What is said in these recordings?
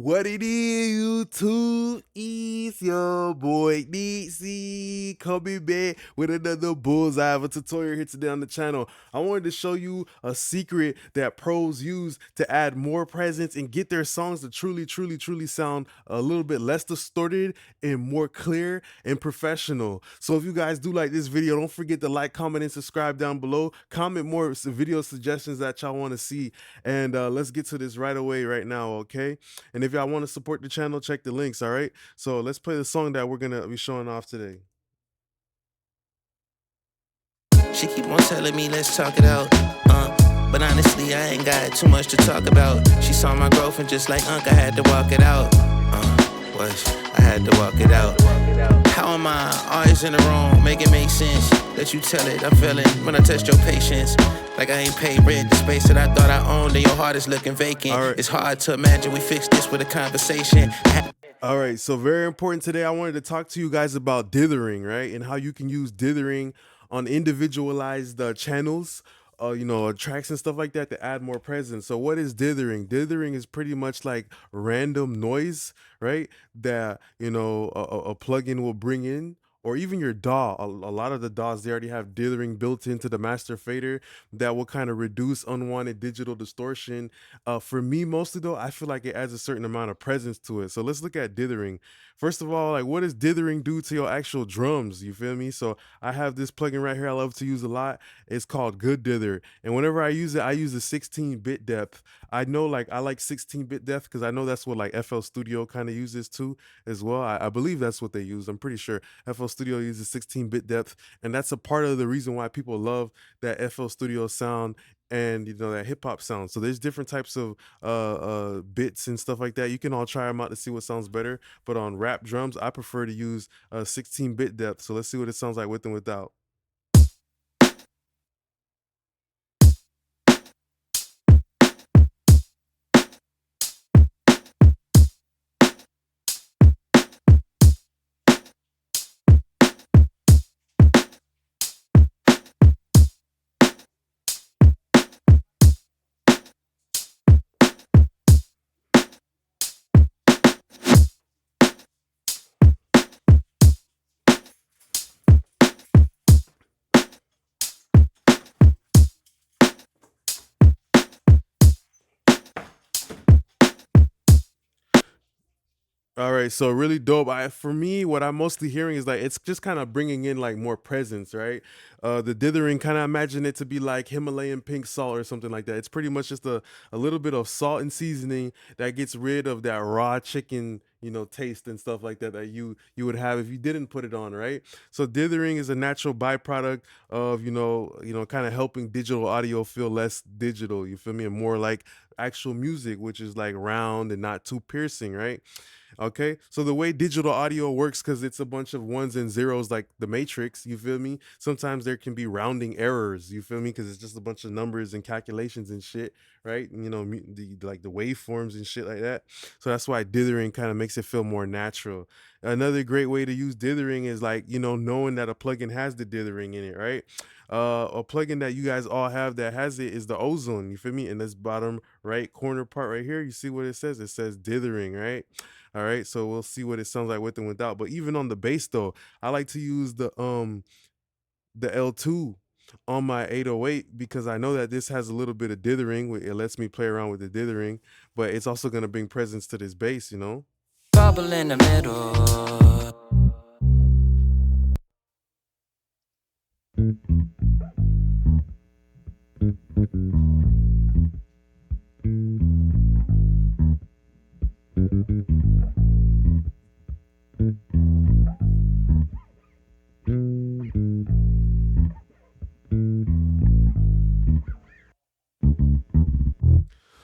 What it is, YouTube? It's your boy DC coming back with another bullseye of a tutorial here today on the channel. I wanted to show you a secret that pros use to add more presence and get their songs to truly sound a little bit less distorted and more clear and professional. So if you guys do like this video, don't forget to like, comment, and subscribe down below. Comment more video suggestions that y'all want to see, and let's get to this right away right now, okay? And if y'all want to support the channel, check the links, all right? So let's play the song that we're going to be showing off today. She keep on telling me, let's talk it out. But honestly, I ain't got too much to talk about. She saw my growth and just like I had to walk it out. I had to walk it out. How am I always in the wrong? Make it make sense. Let you tell it, I'm feeling when I test your patience. Like I ain't paid rent, the space that I thought I owned and your heart is looking vacant. Right. It's hard to imagine we fix this with a conversation. All right, so very important today. I wanted to talk to you guys about dithering, right? And how you can use dithering on individualized channels, tracks and stuff like that to add more presence. So what is dithering? Dithering is pretty much like random noise, right? That, a plugin will bring in, or even your DAW. A lot of the DAWs, they already have dithering built into the master fader that will kind of reduce unwanted digital distortion. For me, mostly though, I feel like it adds a certain amount of presence to it. So let's look at dithering. First of all, like, what does dithering do to your actual drums? You feel me? So I have this plugin right here I love to use a lot. It's called Good Dither. And whenever I use it, I use a 16-bit depth. I know, like, I like 16-bit depth because I know that's what like FL Studio kind of uses too as well. I believe that's what they use. I'm pretty sure FL Studio uses 16-bit depth, and that's a part of the reason why people love that FL Studio sound and that hip-hop sound. So there's different types of bits and stuff like that. You can all try them out to see what sounds better, but on rap drums I prefer to use 16-bit depth. So let's see what it sounds like with and without. All right, so really dope. For me, what I'm mostly hearing is like it's just kind of bringing in like more presence, right? The dithering, kind of imagine it to be like Himalayan pink salt or something like that. It's pretty much just a little bit of salt and seasoning that gets rid of that raw chicken, taste and stuff like that that you would have if you didn't put it on, right? So dithering is a natural byproduct of kind of helping digital audio feel less digital. You feel me? And more like actual music, which is like round and not too piercing, right? Okay, so the way digital audio works, because it's a bunch of ones and zeros like the Matrix, you feel me? Sometimes there can be rounding errors, you feel me? Because it's just a bunch of numbers and calculations and shit, right? Like the waveforms and shit like that. So that's why dithering kind of makes it feel more natural. Another great way to use dithering is like, knowing that a plugin has the dithering in it, right? A plugin that you guys all have that has it is the OZONE, you feel me? In this bottom right corner part right here, you see what it says? It says dithering, right? All right, so we'll see what it sounds like with and without. But even on the bass though, I like to use the L2 on my 808 because I know that this has a little bit of dithering. It lets me play around with the dithering, but it's also gonna bring presence to this bass, Bubble in the middle.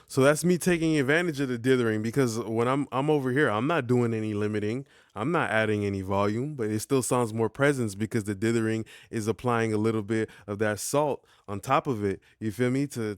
So that's me taking advantage of the dithering, because when I'm over here, I'm not doing any limiting, I'm not adding any volume, but it still sounds more presence because the dithering is applying a little bit of that salt on top of it. You feel me? To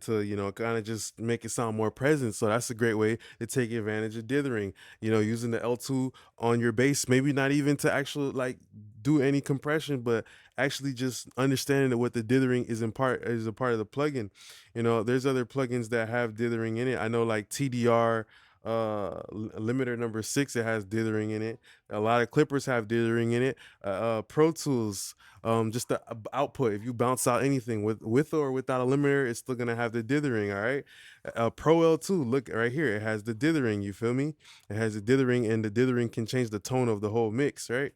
kind of just make it sound more present. So that's a great way to take advantage of dithering. Using the L2 on your bass, maybe not even to actually like do any compression, but actually just understanding that what the dithering is a part of the plugin. There's other plugins that have dithering in it. I know like TDR limiter number 6, it has dithering in it. A lot of clippers have dithering in it. Pro Tools, just the output, if you bounce out anything with or without a limiter, it's still gonna have the dithering. All right. Pro L2, look right here, it has the dithering, you feel me? It has the dithering, and the dithering can change the tone of the whole mix, right?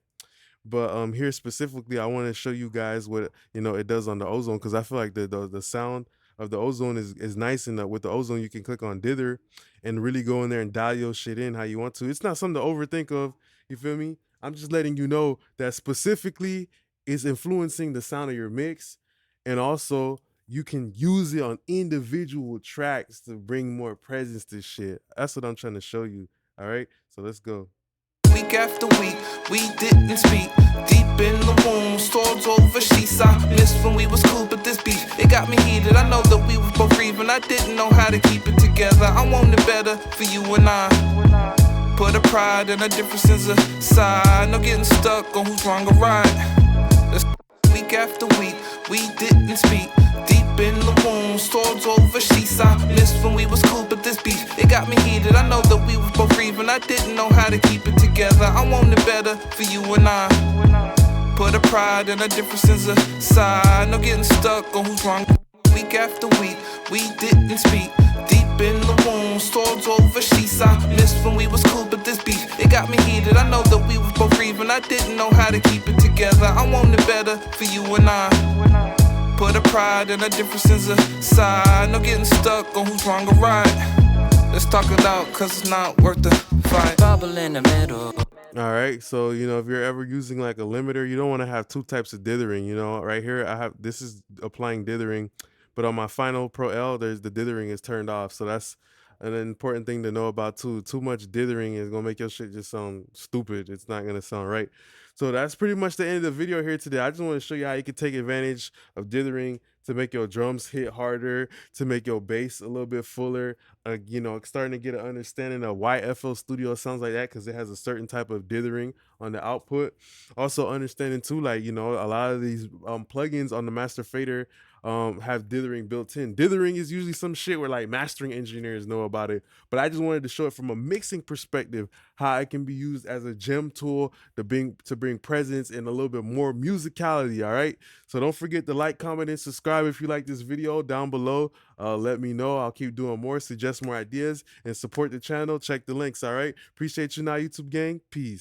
But here specifically, I want to show you guys what it does on the Ozone, because I feel like the sound of the Ozone is nice, and with the Ozone you can click on dither and really go in there and dial your shit in how you want to. It's not something to overthink of. You feel me? I'm just letting you know that specifically is influencing the sound of your mix, and also you can use it on individual tracks to bring more presence to shit. That's what I'm trying to show you. All right, so let's go. Week after week, we didn't speak. Deep in the womb, swords over sheets. I missed when we was cool, but this beef, it got me heated. I know that we were both grieving. I didn't know how to keep it together. I wanted better for you and I. Put a pride and our differences aside. No getting stuck on who's wrong or right. Let's week after week, we didn't speak. Deep in the womb, swords over sheets. I missed when we was cool, but this beef, it got me heated. I know that we were both grieving. I didn't know how to keep it together. I wanted better for you and I. Put a pride and our differences aside. No getting stuck on who's wrong. Week after week, we didn't speak. Deep in the womb, swords over sheets. I missed when we was cool, but this beef, it got me heated. I know that we were both grieving. I didn't know how to keep it together. I wanted better for you and I. Put a pride and our differences aside. No getting stuck on who's wrong or right. Let's talk it out, cause it's not worth the fight. Bubble in the middle. All right, so if you're ever using like a limiter, you don't want to have two types of dithering. Right here, this is applying dithering, but on my final Pro L, there's the dithering is turned off. So that's an important thing to know about too. Too much dithering is gonna make your shit just sound stupid. It's not gonna sound right. So that's pretty much the end of the video here today. I just want to show you how you can take advantage of dithering to make your drums hit harder, to make your bass a little bit fuller. Starting to get an understanding of why FL Studio sounds like that, because it has a certain type of dithering on the output. Also understanding too, like, a lot of these plugins on the master fader have dithering built in. Dithering is usually some shit where like mastering engineers know about it, but I just wanted to show it from a mixing perspective, how it can be used as a gem tool to bring presence and a little bit more musicality. All right, so don't forget to like, comment, and subscribe if you like this video down below. Let me know. I'll keep doing more, suggest more ideas, and support the channel. Check the links. All right, appreciate you now, YouTube gang. Peace.